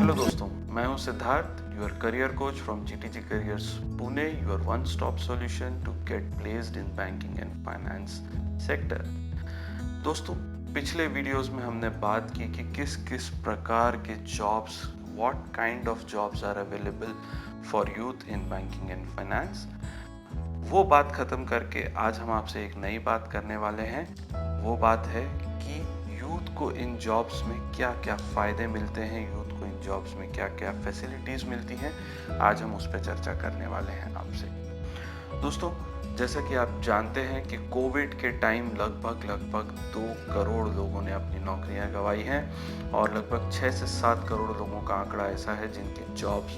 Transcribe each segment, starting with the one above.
Hello दोस्तों, मैं हूं Siddharth, your career coach from GTG careers Pune, your one stop solution to get placed in banking and finance sector. दोस्तों, पिछले videos में हमने बात की कि किस किस प्रकार के jobs, what kind of jobs are available for youth in banking and finance. वो बात खत्म करके आज हम आपसे एक नई बात करने वाले हैं। वो बात है कि यूथ को इन जॉब्स में क्या क्या फ़ायदे मिलते हैं, यूथ को इन जॉब्स में क्या क्या फैसिलिटीज़ मिलती हैं। आज हम उस पर चर्चा करने वाले हैं आपसे। दोस्तों, जैसा कि आप जानते हैं कि कोविड के टाइम लगभग 2 करोड़ लोगों ने अपनी नौकरियां गंवाई हैं और लगभग 6 से 7 करोड़ लोगों का आंकड़ा ऐसा है जिनकी जॉब्स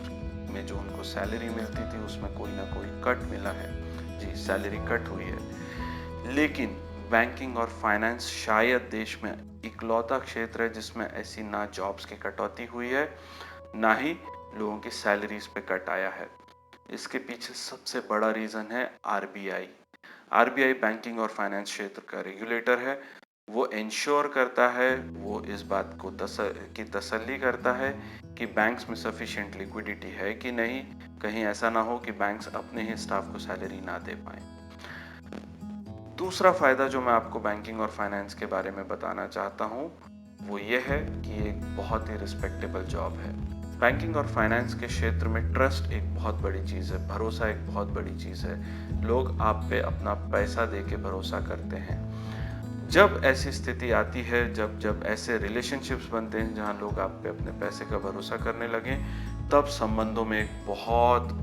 में जो उनको सैलरी मिलती थी उसमें कोई ना कोई कट मिला है। जी, सैलरी कट हुई है। लेकिन बैंकिंग और फाइनेंस शायद देश में इकलौता क्षेत्र है जिसमें ऐसी ना जॉब्स की कटौती हुई है, ना ही लोगों की सैलरीज पे कट आया है। इसके पीछे सबसे बड़ा रीज़न है आरबीआई। आरबीआई बैंकिंग और फाइनेंस क्षेत्र का रेगुलेटर है। वो इंश्योर करता है, वो इस बात को तसल्ली करता है कि बैंक्स में सफिशिएंट लिक्विडिटी है कि नहीं, कहीं ऐसा ना हो कि बैंक्स अपने ही स्टाफ को सैलरी ना दे पाए। दूसरा फायदा जो मैं आपको बैंकिंग और फाइनेंस के बारे में बताना चाहता हूँ वो ये है कि एक बहुत ही रिस्पेक्टेबल जॉब है। बैंकिंग और फाइनेंस के क्षेत्र में ट्रस्ट एक बहुत बड़ी चीज़ है, भरोसा एक बहुत बड़ी चीज़ है। लोग आप पे अपना पैसा दे के भरोसा करते हैं। जब ऐसी स्थिति आती है, जब ऐसे रिलेशनशिप्स बनते हैं जहाँ लोग आप पे अपने पैसे का भरोसा करने लगे, तब संबंधों में एक बहुत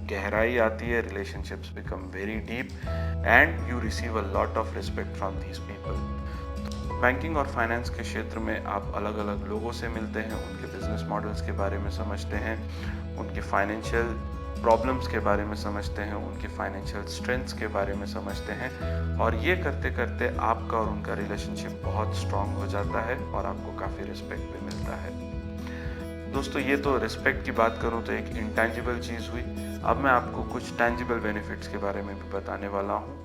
गहराई आती है। Relationships become very deep and you receive a lot of respect from these people. Banking और फाइनेंस के क्षेत्र में आप अलग अलग लोगों से मिलते हैं, उनके बिजनेस मॉडल्स के बारे में समझते हैं, उनके फाइनेंशियल प्रॉब्लम्स के बारे में समझते हैं, उनकी फाइनेंशियल स्ट्रेंथ्स के बारे में समझते हैं, और ये करते करते आपका और उनका रिलेशनशिप बहुत स्ट्रांग हो जाता है और आपको काफ़ी रिस्पेक्ट भी मिलता है। दोस्तों, ये तो रिस्पेक्ट की बात करूँ तो एक इंटेंजिबल चीज़ हुई। अब मैं आपको कुछ टेंजिबल बेनिफिट्स के बारे में भी बताने वाला हूँ।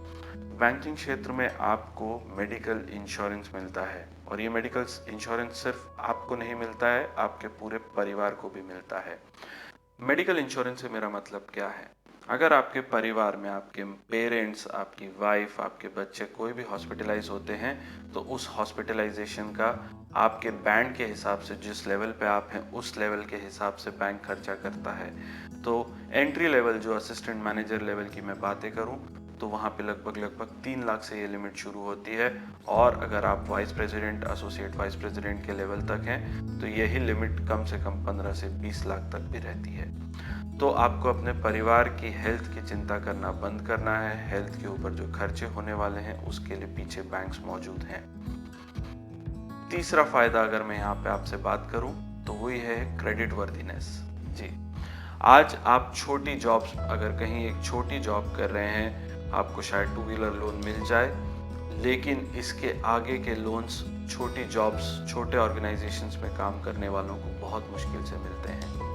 बैंकिंग क्षेत्र में आपको मेडिकल इंश्योरेंस मिलता है, और ये मेडिकल इंश्योरेंस सिर्फ आपको नहीं मिलता है, आपके पूरे परिवार को भी मिलता है। मेडिकल इंश्योरेंस से मेरा मतलब क्या है? अगर आपके परिवार में आपके पेरेंट्स, आपकी वाइफ, आपके बच्चे कोई भी हॉस्पिटलाइज होते हैं, तो उस हॉस्पिटलाइजेशन का आपके बैंड के हिसाब से, जिस लेवल पे आप हैं उस लेवल के हिसाब से बैंक खर्चा करता है। तो एंट्री लेवल, जो असिस्टेंट मैनेजर लेवल की मैं बातें करूं, तो वहाँ पे लगभग 3 लाख से ये लिमिट शुरू होती है, और अगर आप vice president, associate vice president के लेवल तक हैं तो यही लिमिट कम से कम 15 से 20 लाख तक भी रहती है। तो आपको अपने परिवार की हेल्थ की चिंता करना बंद करना है। हेल्थ के ऊपर जो खर्चे होने वाले हैं उसके लिए पीछे बैंक्स मौजूद हैं। तीसरा फायदा अगर मैं यहाँ पे आपसे बात करूँ तो वही है क्रेडिट वर्दीनेस। जी, आज आप छोटी जॉब्स, अगर कहीं एक छोटी जॉब कर रहे हैं, आपको शायद 2 व्हीलर लोन मिल जाए, लेकिन इसके आगे के लोन्स छोटी जॉब्स, छोटे ऑर्गेनाइजेशंस में काम करने वालों को बहुत मुश्किल से मिलते हैं।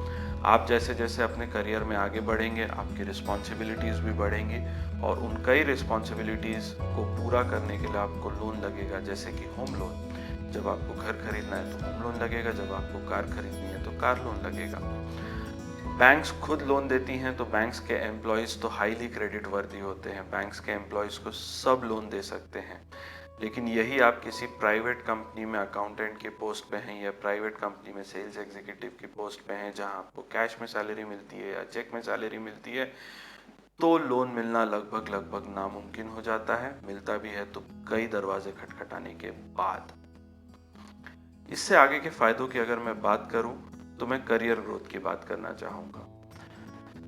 आप जैसे जैसे अपने करियर में आगे बढ़ेंगे, आपकी रिस्पॉन्सिबिलिटीज़ भी बढ़ेंगी, और उन कई रिस्पॉन्सिबिलिटीज़ को पूरा करने के लिए आपको लोन लगेगा, जैसे कि होम लोन। जब आपको घर खरीदना है तो होम लोन लगेगा, जब आपको कार खरीदनी है तो कार लोन लगेगा। बैंक्स खुद लोन देती हैं, तो बैंक्स के एम्प्लॉयज़ तो हाईली क्रेडिट वर्दी होते हैं। बैंक्स के एम्प्लॉयज़ को सब लोन दे सकते हैं। लेकिन यही आप किसी प्राइवेट कंपनी में अकाउंटेंट के पोस्ट पे हैं, या प्राइवेट कंपनी में सेल्स एग्जीक्यूटिव की पोस्ट पे हैं, जहां आपको कैश में सैलरी मिलती है या चेक में सैलरी मिलती है, तो लोन मिलना लगभग नामुमकिन हो जाता है। मिलता भी है तो कई दरवाजे खटखटाने के बाद। इससे आगे के फायदों की अगर मैं बात करूं तो मैं करियर ग्रोथ की बात करना चाहूँगा।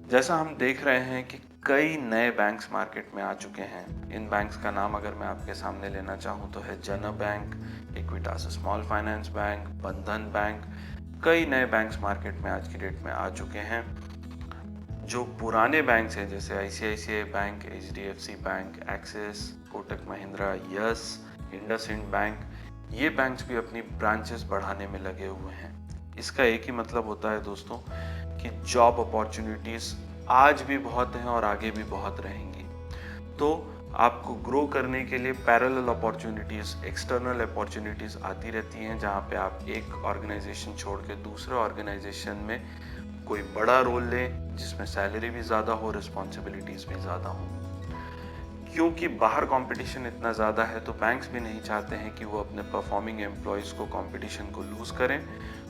जैसा हम देख रहे हैं कि कई नए बैंक्स मार्केट में आ चुके हैं। इन बैंक्स का नाम अगर मैं आपके सामने लेना चाहूँ तो है जन bank, Equitas small finance bank, बंधन बैंक। कई नए बैंक्स मार्केट में आज की डेट में आ चुके हैं। जो पुराने बैंक्स हैं जैसे ICICI bank, HDFC bank, axis, Kotak Mahindra, yes, IndusInd bank, ये बैंक्स भी अपनी ब्रांचेस बढ़ाने में लगे हुए हैं। इसका एक ही मतलब होता है दोस्तों कि जॉब अपॉर्चुनिटीज़ आज भी बहुत हैं और आगे भी बहुत रहेंगी। तो आपको ग्रो करने के लिए पैरेलल अपॉर्चुनिटीज़, एक्सटर्नल अपॉर्चुनिटीज़ आती रहती हैं, जहाँ पे आप एक ऑर्गेनाइजेशन छोड़ के दूसरे ऑर्गेनाइजेशन में कोई बड़ा रोल लें, जिसमें सैलरी भी ज़्यादा हो, रिस्पॉन्सिबिलिटीज़ भी ज़्यादा हो। क्योंकि बाहर कंपटीशन इतना ज़्यादा है, तो बैंक्स भी नहीं चाहते हैं कि वो अपने परफॉर्मिंग एम्प्लॉयज़ को कंपटीशन को लूज़ करें।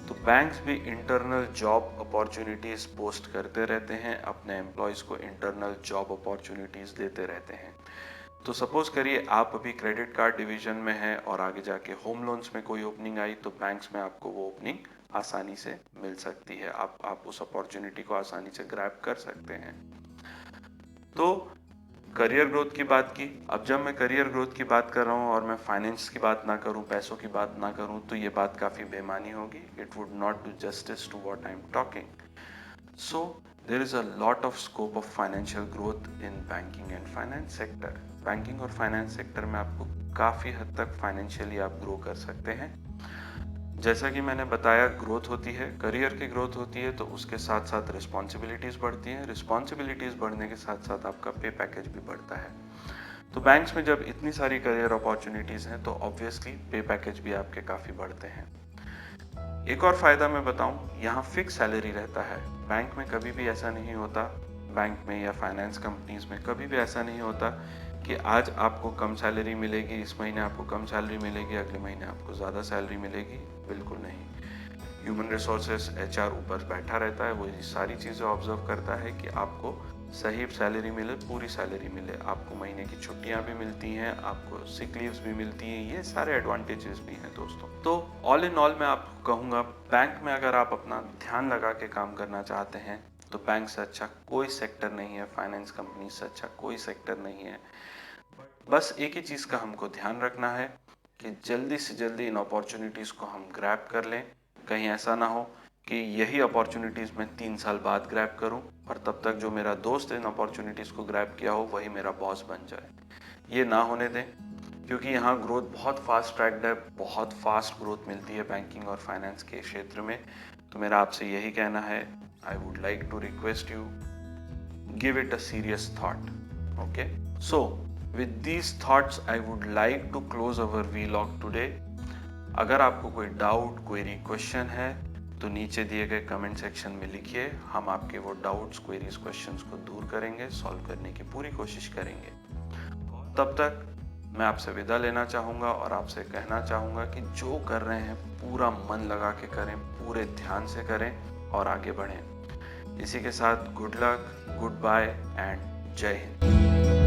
तो बैंक्स भी इंटरनल जॉब अपॉर्चुनिटीज़ पोस्ट करते रहते हैं, अपने एम्प्लॉयज़ को इंटरनल जॉब अपॉर्चुनिटीज़ देते रहते हैं। तो सपोज करिए आप अभी क्रेडिट कार्ड डिवीजन में हैं और आगे जाके होम लोन्स में कोई ओपनिंग आई, तो बैंक्स में आपको वो ओपनिंग आसानी से मिल सकती है। आप उस अपॉर्चुनिटी को आसानी से ग्रैब कर सकते हैं। तो करियर ग्रोथ की बात की। अब जब मैं करियर ग्रोथ की बात कर रहा हूँ और मैं फाइनेंस की बात ना करूँ, पैसों की बात ना करूँ, तो ये बात काफ़ी बेमानी होगी। It would not do justice to what I am talking. So there is a lot of scope of financial growth in banking and finance sector. Banking और फाइनेंस सेक्टर में आपको काफ़ी हद तक फाइनेंशियली आप ग्रो कर सकते हैं। जैसा कि मैंने बताया, ग्रोथ होती है, करियर की ग्रोथ होती है, तो उसके साथ साथ रिस्पॉन्सिबिलिटीज़ बढ़ती हैं। रिस्पॉन्सिबिलिटीज़ बढ़ने के साथ साथ आपका पे पैकेज भी बढ़ता है। तो बैंक्स में जब इतनी सारी करियर अपॉर्चुनिटीज़ हैं, तो ऑब्वियसली पे पैकेज भी आपके काफ़ी बढ़ते हैं। एक और फ़ायदा मैं बताऊं, यहाँ फिक्स सैलरी रहता है। बैंक में कभी भी ऐसा नहीं होता, बैंक में या फाइनेंस कंपनीज में कभी भी ऐसा नहीं होता कि आज आपको कम सैलरी मिलेगी, इस महीने आपको कम सैलरी मिलेगी, अगले महीने आपको ज़्यादा सैलरी मिलेगी। बिल्कुल नहीं। ह्यूमन रिसोर्सेज HR ऊपर बैठा रहता है, वो ये सारी चीज़ें ऑब्जर्व करता है कि आपको सही सैलरी मिले, पूरी सैलरी मिले, आपको महीने की छुट्टियां भी मिलती हैं, आपको सिक लीव्स भी मिलती हैं, ये सारे एडवांटेजेस भी हैं दोस्तों। तो ऑल इन ऑल मैं आपको कहूँगा, बैंक में अगर आप अपना ध्यान लगा के काम करना चाहते हैं, तो बैंक से अच्छा कोई सेक्टर नहीं है, फाइनेंस कंपनी से अच्छा कोई सेक्टर नहीं है। बस एक ही चीज़ का हमको ध्यान रखना है कि जल्दी से जल्दी इन अपॉर्चुनिटीज़ को हम ग्रैब कर लें। कहीं ऐसा ना हो कि यही अपॉर्चुनिटीज़ मैं 3 साल बाद ग्रैब करूं और तब तक जो मेरा दोस्त इन अपॉर्चुनिटीज़ को ग्रैब किया हो वही मेरा बॉस बन जाए। ये ना होने दें, क्योंकि यहाँ ग्रोथ बहुत फास्ट ट्रैक्ड है, बहुत फास्ट ग्रोथ मिलती है बैंकिंग और फाइनेंस के क्षेत्र में। तो मेरा आपसे यही कहना है, I would like to request you, give it a serious thought. Okay, so with these thoughts I would like to close our vlog today. अगर आपको कोई डाउट, क्वेरी, क्वेश्चन है, तो नीचे दिए गए कमेंट सेक्शन में लिखिए। हम आपके वो डाउट्स, क्वेरीज, क्वेश्चंस को दूर करेंगे, सॉल्व करने की पूरी कोशिश करेंगे। तब तक मैं आपसे विदा लेना चाहूँगा और आपसे कहना चाहूँगा कि जो कर रहे हैं पूरा मन लगा के करें, पूरे ध्यान से करें और आगे बढ़ें। इसी के साथ good luck, good bye and जय हिंद।